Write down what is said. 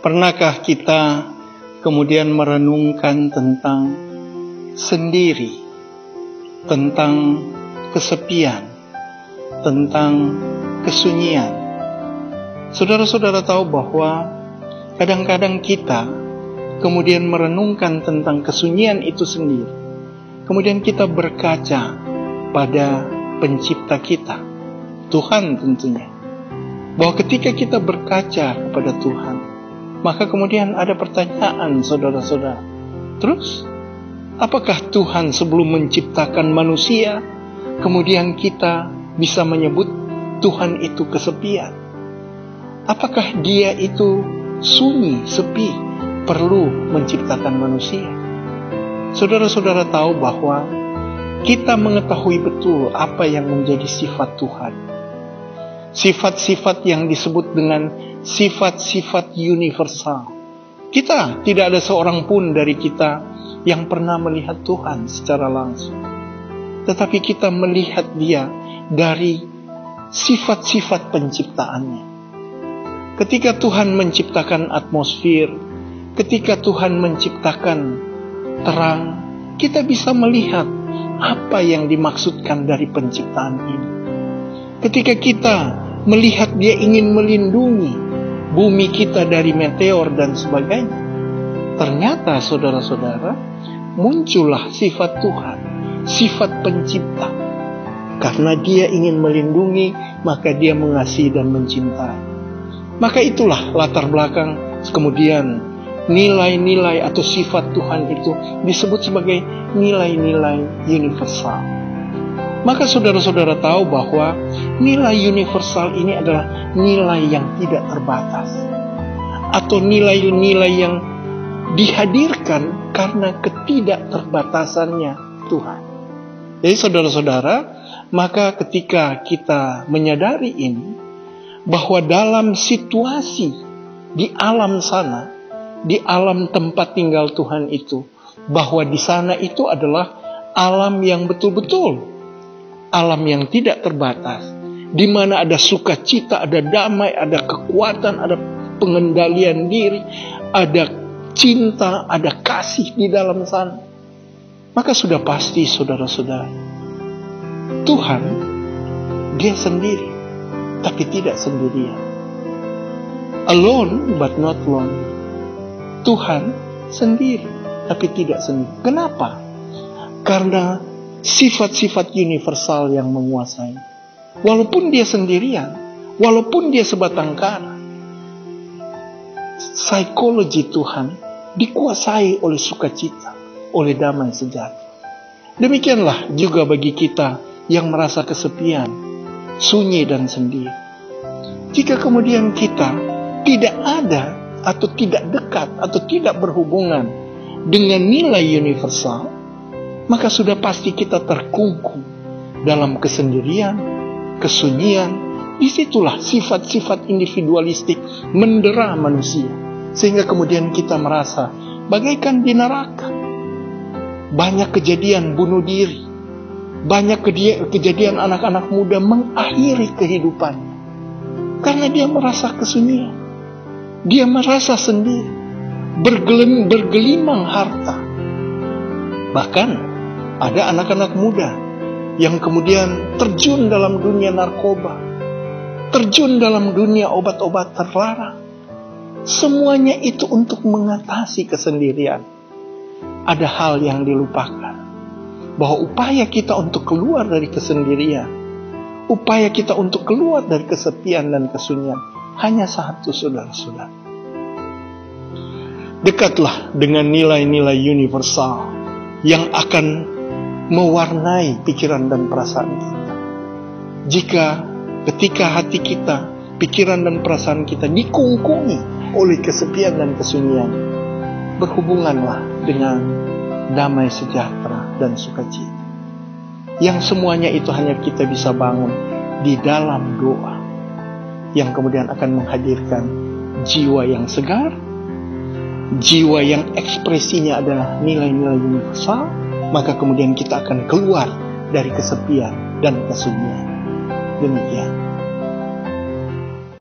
Pernahkah kita kemudian merenungkan tentang sendiri, tentang kesepian, tentang kesunyian? Saudara-saudara tahu bahwa kadang-kadang kita kemudian merenungkan tentang kesunyian itu sendiri. Kemudian kita berkaca pada pencipta kita, Tuhan tentunya. Bahwa ketika kita berkaca kepada Tuhan, maka kemudian ada pertanyaan, saudara-saudara. Terus, apakah Tuhan sebelum menciptakan manusia, kemudian kita bisa menyebut Tuhan itu kesepian? Apakah Dia itu sunyi, sepi, perlu menciptakan manusia? Saudara-saudara tahu bahwa kita mengetahui betul apa yang menjadi sifat Tuhan. Sifat-sifat yang disebut dengan sifat-sifat universal. Kita tidak ada seorang pun dari kita yang pernah melihat Tuhan secara langsung. Tetapi kita melihat Dia dari sifat-sifat penciptaannya. Ketika Tuhan menciptakan atmosfer, ketika Tuhan menciptakan terang, kita bisa melihat apa yang dimaksudkan dari penciptaan ini. Ketika kita melihat Dia ingin melindungi bumi kita dari meteor dan sebagainya, ternyata saudara-saudara, muncullah sifat Tuhan, sifat pencipta. Karena Dia ingin melindungi, maka Dia mengasihi dan mencintai. Maka itulah latar belakang kemudian nilai-nilai atau sifat Tuhan itu disebut sebagai nilai-nilai universal. Maka saudara-saudara tahu bahwa nilai universal ini adalah nilai yang tidak terbatas, atau nilai-nilai yang dihadirkan karena ketidakterbatasannya Tuhan. Jadi saudara-saudara, maka ketika kita menyadari ini, bahwa dalam situasi di alam sana, di alam tempat tinggal Tuhan itu, bahwa di sana itu adalah alam yang betul-betul alam yang tidak terbatas, di mana ada sukacita, ada damai, ada kekuatan, ada pengendalian diri, ada cinta, ada kasih di dalam sana. Maka sudah pasti saudara-saudara, Tuhan Dia sendiri, tapi tidak sendirian. Alone but not lonely. Tuhan sendiri, tapi tidak sendiri. Kenapa? Karena sifat-sifat universal yang menguasai. Walaupun Dia sendirian, walaupun Dia sebatang kara, psikologi Tuhan dikuasai oleh sukacita, oleh damai sejahtera. Demikianlah juga bagi kita yang merasa kesepian, sunyi dan sendiri. Jika kemudian kita tidak ada atau tidak dekat atau tidak berhubungan dengan nilai universal, maka sudah pasti kita terkungkung dalam kesendirian, kesunyian. Disitulah sifat-sifat individualistik mendera manusia, sehingga kemudian kita merasa bagaikan di neraka. Banyak kejadian bunuh diri, banyak kejadian anak-anak muda mengakhiri kehidupannya karena dia merasa kesunyian, dia merasa sendiri, bergelimang harta. Bahkan ada anak-anak muda yang kemudian terjun dalam dunia narkoba, terjun dalam dunia obat-obat terlarang. Semuanya itu untuk mengatasi kesendirian. Ada hal yang dilupakan, bahwa upaya kita untuk keluar dari kesendirian, upaya kita untuk keluar dari kesepian dan kesunyian, hanya satu, saudara-saudara. Dekatlah dengan nilai-nilai universal yang akan mewarnai pikiran dan perasaan kita. Jika ketika hati kita, pikiran dan perasaan kita dikungkungi oleh kesepian dan kesunyian, berhubunganlah dengan damai sejahtera dan sukacita. Yang semuanya itu hanya kita bisa bangun di dalam doa, yang kemudian akan menghadirkan jiwa yang segar, jiwa yang ekspresinya adalah nilai-nilai universal. Maka kemudian kita akan keluar dari kesepian dan kesunyian. Demikian.